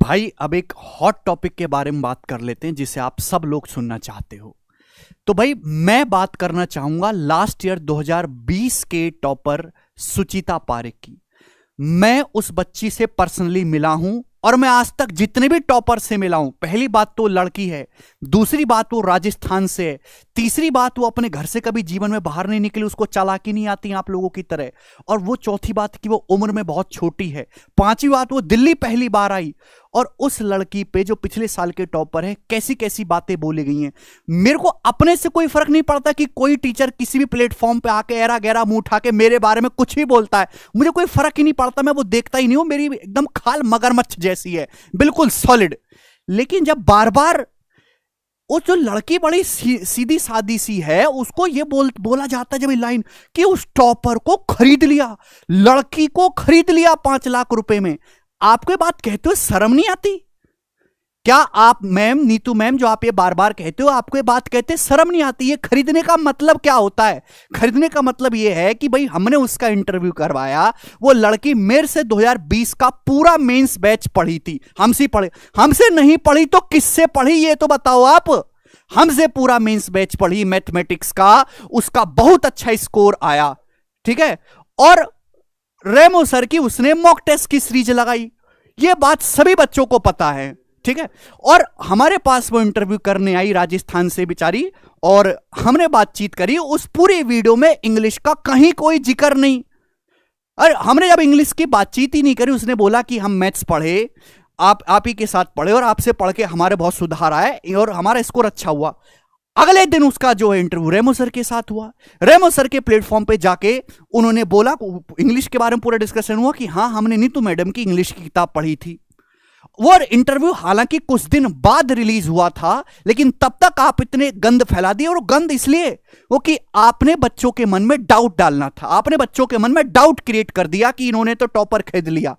भाई अब एक हॉट टॉपिक के बारे में बात कर लेते हैं जिसे आप सब लोग सुनना चाहते हो। तो भाई मैं बात करना चाहूंगा लास्ट ईयर 2020 के टॉपर सुचिता पारेख की। मैं उस बच्ची से पर्सनली मिला हूं और मैं आज तक जितने भी टॉपर से मिला हूं, पहली बात तो लड़की है, दूसरी बात वो राजस्थान से है, तीसरी बात वो अपने घर से कभी जीवन में बाहर नहीं निकली, उसको चालाकी नहीं आती आप लोगों की तरह, और वो चौथी बात कि वो उम्र में बहुत छोटी है, पांचवी बात वो दिल्ली पहली बार आई। और उस लड़की पे जो पिछले साल के टॉपर है कैसी कैसी बातें बोली गई हैं। मेरे को अपने से कोई फर्क नहीं पड़ता कि कोई टीचर किसी भी प्लेटफॉर्म पे आके एरा गहरा मुंह उठा के मेरे बारे में कुछ भी बोलता है, मुझे कोई फर्क ही नहीं पड़ता, मैं वो देखता ही नहीं हूं। मेरी एकदम खाल मगरमच्छ जैसी है, बिल्कुल सॉलिड। लेकिन जब बार बार वो जो लड़की बड़ी सीधी सादी सी है उसको ये बोला जाता है जब ये लाइन कि उस टॉपर को खरीद लिया, लड़की को खरीद लिया 5 लाख रुपए में। आपको बात कहते हो शर्म नहीं आती क्या? आप मैम, नीतू मैम, जो आप ये बार बार कहते हो, आपको ये बात कहते शर्म नहीं आती? ये खरीदने का मतलब क्या होता है? खरीदने का मतलब ये है कि भाई हमने उसका इंटरव्यू करवाया, वो लड़की मेरे से 2020 का पूरा मेंस बैच पढ़ी थी, हमसे नहीं पढ़ी तो किससे पढ़ी ये तो बताओ आप। हमसे पूरा मेंस बैच पढ़ी मैथमेटिक्स का, उसका बहुत अच्छा स्कोर आया, ठीक है। और रेमो सर की उसने मॉक टेस्ट की सीरीज लगाई, ये बात सभी बच्चों को पता है, ठीक है। और हमारे पास वो इंटरव्यू करने आई राजस्थान से बेचारी, और हमने बातचीत करी। उस पूरी वीडियो में इंग्लिश का कहीं कोई जिक्र नहीं। और हमने जब इंग्लिश की बातचीत ही नहीं करी, उसने बोला कि हम मैथ्स पढ़े, आप ही के साथ पढ़े और आपसे पढ़ के हमारे बहुत सुधार आए और हमारा स्कोर अच्छा हुआ। अगले दिन उसका जो है इंटरव्यू रेमो सर के साथ हुआ। रेमो सर के प्लेटफॉर्म पे जाके उन्होंने बोला, इंग्लिश के बारे में पूरा डिस्कशन हुआ कि हाँ हमने नीतू मैडम की इंग्लिश की किताब पढ़ी थी। वो इंटरव्यू हालांकि कुछ दिन बाद रिलीज हुआ था, लेकिन तब तक आप इतने गंद फैला दिए, और गंद इसलिए वो कि आपने बच्चों के मन में डाउट डालना था, आपने बच्चों के मन में डाउट क्रिएट कर दिया कि इन्होंने तो टॉपर खरीद लिया।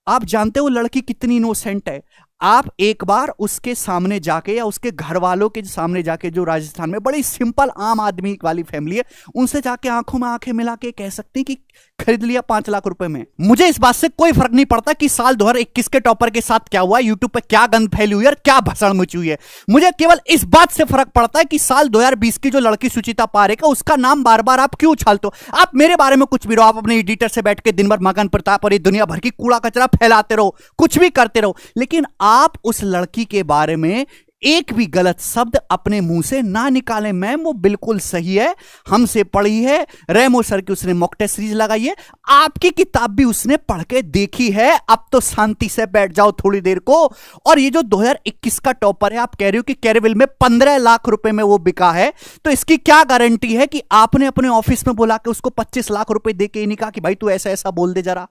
आप जानते हो लड़की कितनी इनोसेंट है। आप एक बार उसके सामने जाके या उसके घर वालों के सामने जाके, जो राजस्थान में बड़ी सिंपल आम आदमी वाली फैमिली है, उनसे जाके आंखों में आंखें मिला के कह सकते हैं कि खरीद लिया 5 लाख रुपए में। मुझे इस बात से कोई फर्क नहीं पड़ता कि साल 2021 के टॉपर के साथ क्या हुआ, यूट्यूब पे क्या गंद फैली हुई है और क्या भसड़ मची हुई है। मुझे केवल इस बात से फर्क पड़ता है कि साल 2020 की जो लड़की सुचिता पारेख है उसका नाम बार बार आप क्यों उछालते हो। आप मेरे बारे में कुछ भी रहो, आप अपने एडिटर से बैठ के दिन भर मगन प्रताप और ये दुनिया भर की कूड़ा कचरा फैलाते रहो, कुछ भी करते रहो, लेकिन आप उस लड़की के बारे में एक भी गलत शब्द अपने मुंह से ना निकालें। मैम वो बिल्कुल सही है, हमसे पढ़ी है, रेमो सर की उसने मॉक टेस्ट सीरीज लगाई है, आपकी किताब भी उसने पढ़ के देखी है। अब तो शांति से बैठ जाओ थोड़ी देर को। और ये जो 2021 का टॉपर है, आप कह रहे हो कि कैरेविल में 15 लाख रुपए में वो बिका है, तो इसकी क्या गारंटी है कि आपने अपने ऑफिस में बुला के उसको 25 लाख रुपए दे के ही नहीं कहा कि भाई तू ऐसा ऐसा बोल दे जरा?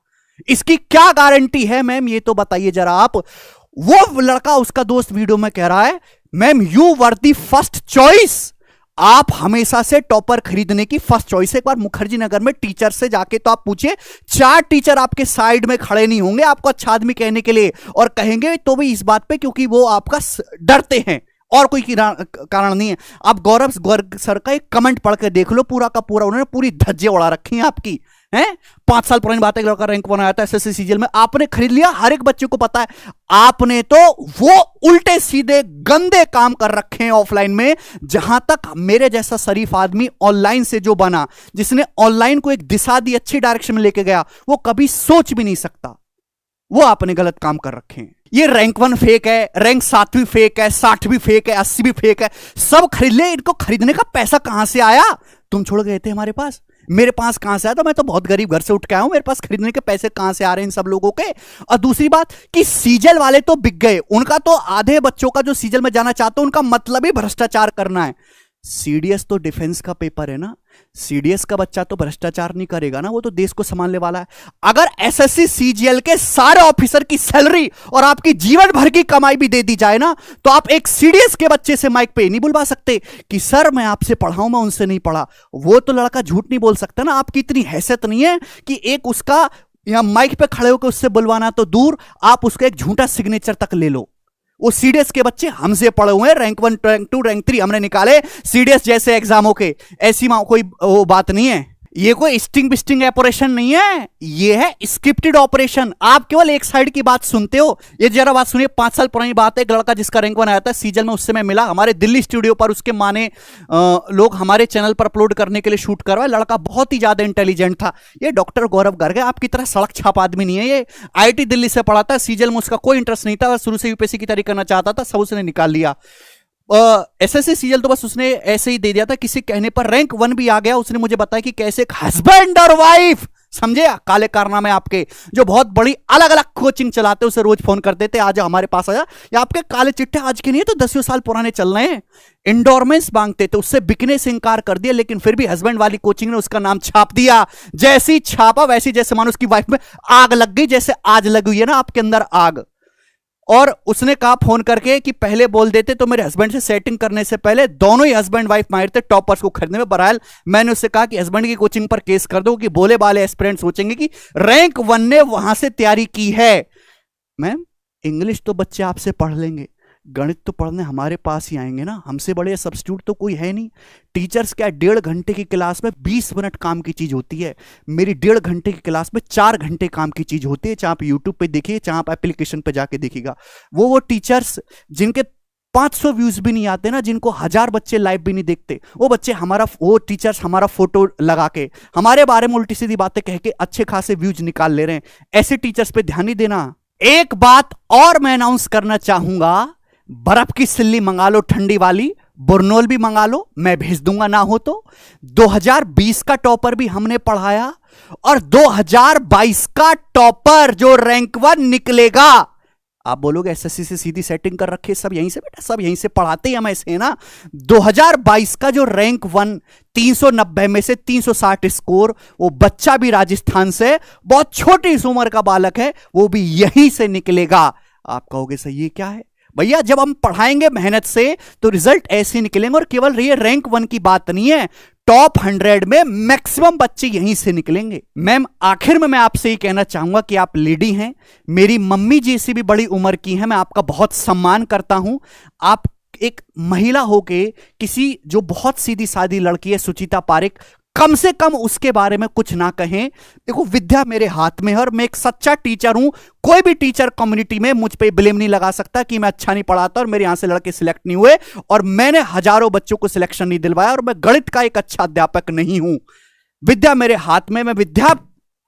इसकी क्या गारंटी है मैम, ये तो बताइए जरा आप। वो लड़का, उसका दोस्त वीडियो में कह रहा है, ma'am you were the first choice, आप हमेशा से टॉपर खरीदने की फर्स्ट चॉइस है। एक बार मुखर्जी नगर में टीचर से जाके तो आप पूछिए, 4 टीचर आपके साइड में खड़े नहीं होंगे आपको अच्छा आदमी कहने के लिए, और कहेंगे तो भी इस बात पे क्योंकि वो आपका डरते हैं, और कोई कारण नहीं है। आप गौरव गर्ग सर का एक कमेंट पढ़ के देख लो, पूरा का पूरा उन्होंने पूरी धज्जे उड़ा रखी हैं आपकी, हैं। 5 साल पुरानी बात है, लड़का रैंक 1 आया था एसएससी सीजीएल में, आपने खरीद लिया, हर एक बच्चे को पता है। आपने तो वो उल्टे सीधे गंदे काम कर रखे हैं ऑफलाइन में। जहां तक मेरे जैसा शरीफ आदमी ऑनलाइन से जो बना, जिसने ऑनलाइन को एक दिशा दी, अच्छी डायरेक्शन में लेके गया, वो कभी सोच भी नहीं सकता। वो आपने गलत काम कर रखे हैं। ये रैंक 1 फेक है, रैंक 7 भी फेक है, 60 भी फेक है, 80 भी फेक है, सब खरीद ले। इनको खरीदने का पैसा कहां से आया? तुम छोड़ गए थे हमारे पास, मेरे पास कहां से आया? तो मैं तो बहुत गरीब घर से उठ के आया हूं, मेरे पास खरीदने के पैसे कहां से आ रहे हैं इन सब लोगों के? और दूसरी बात कि सीजल वाले तो बिक गए, उनका तो आधे बच्चों का जो सीजल में जाना चाहते हैं उनका मतलब ही भ्रष्टाचार करना है। सीडीएस तो डिफेंस का पेपर है ना, सीडीएस का बच्चा तो भ्रष्टाचार नहीं करेगा ना, वो तो देश को संभालने वाला है। अगर एसएससी सीजीएल के सारे ऑफिसर की सैलरी और आपकी जीवन भर की कमाई भी दे दी जाए ना, तो आप एक सीडीएस के बच्चे से माइक पे नहीं बुलवा सकते कि सर मैं आपसे पढ़ाऊं, मैं उनसे नहीं पढ़ा। वो तो लड़का झूठ नहीं बोल सकता ना। आपकी इतनी हैसियत नहीं है कि एक उसका यहां माइक पे खड़े होकर उससे बुलवाना तो दूर, आप उसका एक झूठा सिग्नेचर तक ले लो। वो सीडीएस के बच्चे हमसे पढ़े हुए हैं, रैंक 1, रैंक 2, रैंक 3 हमने निकाले सीडीएस जैसे एग्जामों के, ऐसी कोई वो बात नहीं है। ये कोई स्टिंग बिस्टिंग ऑपरेशन नहीं है, ये है स्क्रिप्टेड ऑपरेशन। आप केवल एक साइड की बात सुनते हो। ये जरा बात सुनिए, 5 साल पुरानी बात है। एक लड़का जिसका रैंक 1 आया था सीजन में, उससे मैं मिला हमारे दिल्ली स्टूडियो पर। उसके माने लोग हमारे चैनल पर अपलोड करने के लिए शूट करवाए। लड़का बहुत ही ज्यादा इंटेलिजेंट था। ये डॉक्टर गौरव गर्ग है, आपकी तरह सड़क छाप आदमी नहीं है। ये IIT दिल्ली से पढ़ा था। सीजन में उसका कोई इंटरेस्ट नहीं था, शुरू से यूपीएससी की तैयारी करना चाहता था, सब उसने निकाल लिया। SSC सीजल तो बस उसने ऐसे ही दे दिया था, किसी कहने पर रैंक 1 भी आ गया। उसने मुझे बताया कि कैसे हस्बैंड और वाइफ, समझे, काले कारनामे आपके, जो बहुत बड़ी अलग अलग कोचिंग चलाते, उसे रोज फोन करते थे, आज हमारे पास आया। या आपके काले चिट्ठे आज के नहीं है तो 10 साल पुराने चल रहे हैं। इंडोरमेंस मांगते थे, उससे बिकने से इंकार कर दिया, लेकिन फिर भी हस्बैंड वाली कोचिंग ने उसका नाम छाप दिया। जैसी छापा वैसी, जैसे मानो उसकी वाइफ में आग लग गई, जैसे आज लगी हुई है ना आपके अंदर आग। और उसने कहा फोन करके कि पहले बोल देते तो मेरे हस्बैंड से सेटिंग करने से पहले दोनों ही हस्बैंड वाइफ माहिर थे टॉपर्स को खरीदने में। बहरहाल मैंने उससे कहा कि हस्बैंड की कोचिंग पर केस कर दो, कि बोले वाले एस्पिरेंट सोचेंगे कि रैंक 1 ने वहां से तैयारी की है। मैम, इंग्लिश तो बच्चे आपसे पढ़ लेंगे, गणित तो पढ़ने हमारे पास ही आएंगे ना, हमसे बड़े सब्स्टिट्यूट तो कोई है नहीं। टीचर्स क्या 1.5 घंटे की क्लास में 20 मिनट काम की चीज होती है, मेरी 1.5 घंटे की क्लास में 4 घंटे काम की चीज होती है। चाहे आप यूट्यूब पे देखिए, चाहे आप एप्लीकेशन पे जाके देखिएगा। वो टीचर्स जिनके 500 व्यूज भी नहीं आते ना, जिनको 1000 बच्चे लाइव भी नहीं देखते, वो टीचर्स हमारा फोटो लगा के हमारे बारे में उल्टी सीधी बातें कह के अच्छे खासे व्यूज निकाल ले रहे हैं। ऐसे टीचर्स पे ध्यान नहीं देना। एक बात और मैं अनाउंस करना चाहूंगा, बर्फ की सिल्ली मंगा लो ठंडी वाली, बुरनोल भी मंगा लो, मैं भेज दूंगा ना हो तो। 2020 का टॉपर भी हमने पढ़ाया, और 2022 का टॉपर जो रैंक 1 निकलेगा, आप बोलोगे एसएससी से सीधी सेटिंग कर रखे, सब यहीं से बेटा, सब यहीं से पढ़ाते हैं हम ऐसे, है ना। 2022 का जो रैंक 1 390 में से 360 स्कोर, वो बच्चा भी राजस्थान से, बहुत छोटी उम्र का बालक है, वो भी यहीं से निकलेगा। आप कहोगे सर ये क्या है? भैया, जब हम पढ़ाएंगे मेहनत से तो रिजल्ट ऐसे निकलेंगे। और केवल ये रैंक 1 की बात नहीं है, टॉप 100 में मैक्सिमम बच्चे यहीं से निकलेंगे। मैम, आखिर में मैं आपसे ही कहना चाहूंगा कि आप लेडी हैं, मेरी मम्मी जी से भी बड़ी उम्र की हैं, मैं आपका बहुत सम्मान करता हूं। आप एक महिला होके किसी जो बहुत सीधी सादी लड़की है सुचिता पारिक, कम से कम उसके बारे में कुछ ना कहें। देखो, विद्या मेरे हाथ में है और मैं एक सच्चा टीचर हूं। कोई भी टीचर कम्युनिटी में मुझ पे ब्लेम नहीं लगा सकता कि मैं अच्छा नहीं पढ़ाता और मेरे यहां से लड़के सिलेक्ट नहीं हुए, और मैंने हजारों बच्चों को सिलेक्शन नहीं दिलवाया, और मैं गणित का एक अच्छा अध्यापक नहीं हूं। विद्या मेरे हाथ में, मैं विद्या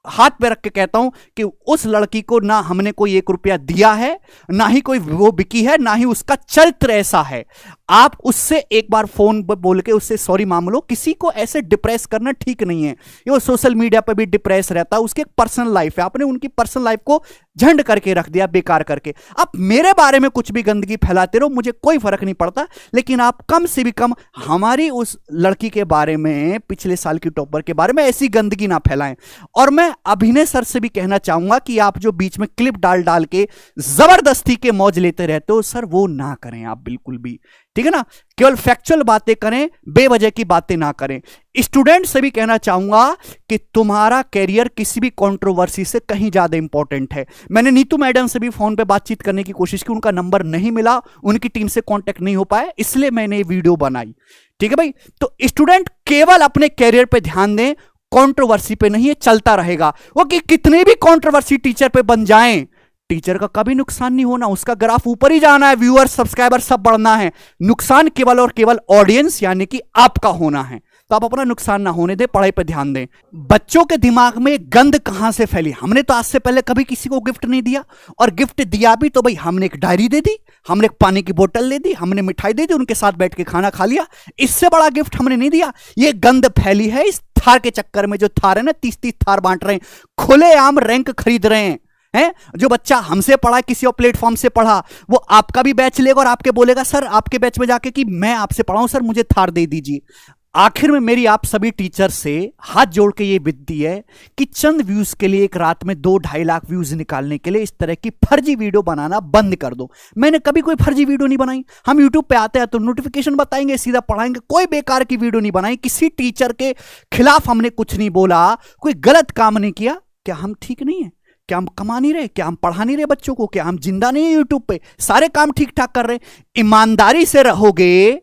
हाथ पे रख के कहता हूं कि उस लड़की को ना हमने कोई 1 रुपया दिया है, ना ही कोई वो बिकी है, ना ही उसका चरित्र ऐसा है। आप उससे एक बार फोन पर बोल के उससे सॉरी मांग लो। किसी को ऐसे डिप्रेस करना ठीक नहीं है। ये सोशल मीडिया पर भी डिप्रेस रहता है, उसकी एक पर्सनल लाइफ है, आपने उनकी पर्सनल लाइफ को झंड करके रख दिया, बेकार करके। आप मेरे बारे में कुछ भी गंदगी फैलाते रहो, मुझे कोई फर्क नहीं पड़ता, लेकिन आप कम से भी कम हमारी उस लड़की के बारे में, पिछले साल की टॉपर के बारे में ऐसी गंदगी ना फैलाएं। और मैं अभिनय सर से भी कहना चाहूंगा कि आप जो बीच में क्लिप डाल डाल के जबरदस्ती के मौज लेते रहते हो, सर वो ना करें आप बिल्कुल भी, ठीक है ना। केवल फैक्चुअल बातें करें, बेवजह की बातें ना करें। स्टूडेंट से भी कहना चाहूंगा कि तुम्हारा कैरियर किसी भी कंट्रोवर्सी से कहीं ज्यादा इंपॉर्टेंट है। मैंने नीतू मैडम से भी फोन पे बातचीत करने की कोशिश की, उनका नंबर नहीं मिला, उनकी टीम से कांटेक्ट नहीं हो पाया, इसलिए मैंने ये वीडियो बनाई, ठीक है भाई। तो स्टूडेंट केवल अपने कैरियर पे ध्यान दें, कंट्रोवर्सी पे नहीं, है चलता रहेगा। वो कि कितने भी कंट्रोवर्सी टीचर पे बन जाएं, टीचर का कभी नुकसान नहीं होना, उसका ग्राफ ऊपर ही जाना है, व्यूअर सब्सक्राइबर सब बढ़ना है। नुकसान केवल और केवल ऑडियंस यानी कि आपका होना है। तो आप अपना नुकसान ना होने दें, पढ़ाई पर ध्यान दें। बच्चों के दिमाग में गंद कहां से फैली? हमने तो आज से पहले कभी किसी को गिफ्ट नहीं दिया, और गिफ्ट दिया भी तो भाई हमने एक डायरी दे दी, हमने एक पानी की बोतल दे दी, हमने मिठाई दे दी, उनके साथ बैठ के खाना खा लिया। इससे बड़ा गिफ्ट हमने नहीं दिया। ये गंद फैली है इस थार के चक्कर में। जो थार है ना, 30-30 थार बांट रहे हैं, खुलेआम रैंक खरीद रहे हैं। जो बच्चा हमसे पढ़ा, किसी और प्लेटफॉर्म से पढ़ा, वो आपका भी बैच लेगा और आपके बोलेगा सर आपके बैच में जाके कि मैं आपसे पढ़ाऊं सर, मुझे थार दे दीजिए। आखिर में मेरी आप सभी टीचर से हाथ जोड़ के ये विनती है कि चंद व्यूज के लिए एक रात में 2-2.5 लाख व्यूज निकालने के लिए इस तरह की फर्जी वीडियो बनाना बंद कर दो। मैंने कभी कोई फर्जी वीडियो नहीं बनाई। हम यूट्यूब पे आते हैं तो नोटिफिकेशन बताएंगे, सीधा पढ़ाएंगे, कोई बेकार की वीडियो नहीं बनाई। किसी टीचर के खिलाफ हमने कुछ नहीं बोला, कोई गलत काम नहीं किया। क्या हम ठीक नहीं है? क्या हम कमा नहीं रहे? क्या हम पढ़ा नहीं रहे बच्चों को? क्या हम जिंदा नहीं है यूट्यूब पे? सारे काम ठीक ठाक कर रहे हैं। ईमानदारी से रहोगे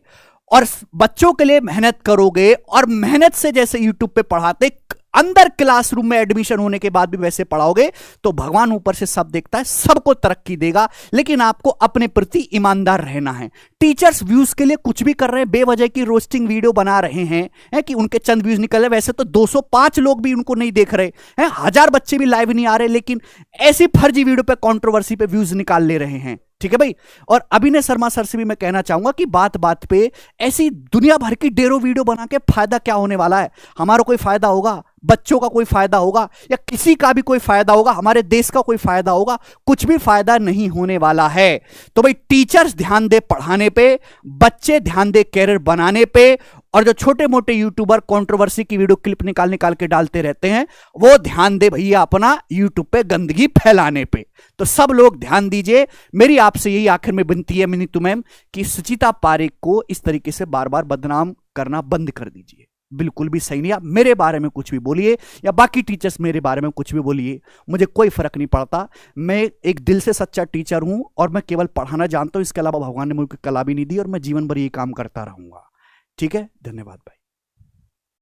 और बच्चों के लिए मेहनत करोगे और मेहनत से जैसे यूट्यूब पे पढ़ाते अंदर क्लासरूम में एडमिशन होने के बाद भी वैसे पढ़ाओगे तो भगवान ऊपर से सब देखता है, सबको तरक्की देगा। लेकिन आपको अपने प्रति ईमानदार रहना है। टीचर्स व्यूज के लिए कुछ भी कर रहे हैं, बेवजह की रोस्टिंग वीडियो बना रहे हैं कि उनके चंद व्यूज निकल रहे। वैसे तो 205 लोग भी उनको नहीं देख रहे हैं, 1000 बच्चे भी लाइव नहीं आ रहे, लेकिन ऐसी फर्जी वीडियो पे कंट्रोवर्सी पे व्यूज निकाल ले रहे हैं। ठीक है भाई। और अभिनय शर्मा सर से भी मैं कहना चाहूंगा कि बात बात पे ऐसी दुनिया भर की ढेरों वीडियो बना के फायदा क्या होने वाला है? हमारा कोई फायदा होगा? बच्चों का कोई फायदा होगा? या किसी का भी कोई फायदा होगा? हमारे देश का कोई फायदा होगा? कुछ भी फायदा नहीं होने वाला है। तो भाई टीचर्स ध्यान दे पढ़ाने पे, बच्चे ध्यान दे कैरियर बनाने पे, और जो छोटे मोटे यूट्यूबर कंट्रोवर्सी की वीडियो क्लिप निकाल निकाल के डालते रहते हैं वो ध्यान दे भैया अपना यूट्यूब पे गंदगी फैलाने पे। तो सब लोग ध्यान दीजिए। मेरी आपसे यही आखिर में विनती है मिनीतू मैम कि सुचिता पारेख को इस तरीके से बार बार बदनाम करना बंद कर दीजिए। बिल्कुल भी सही नहीं। आप मेरे बारे में कुछ भी बोलिए या बाकी टीचर्स मेरे बारे में कुछ भी बोलिए, मुझे कोई फर्क नहीं पड़ता। मैं एक दिल से सच्चा टीचर हूं और मैं केवल पढ़ाना जानता हूं। इसके अलावा भगवान ने मुझे कला भी नहीं दी और मैं जीवन भर ये काम करता रहूंगा। ठीक है, धन्यवाद भाई।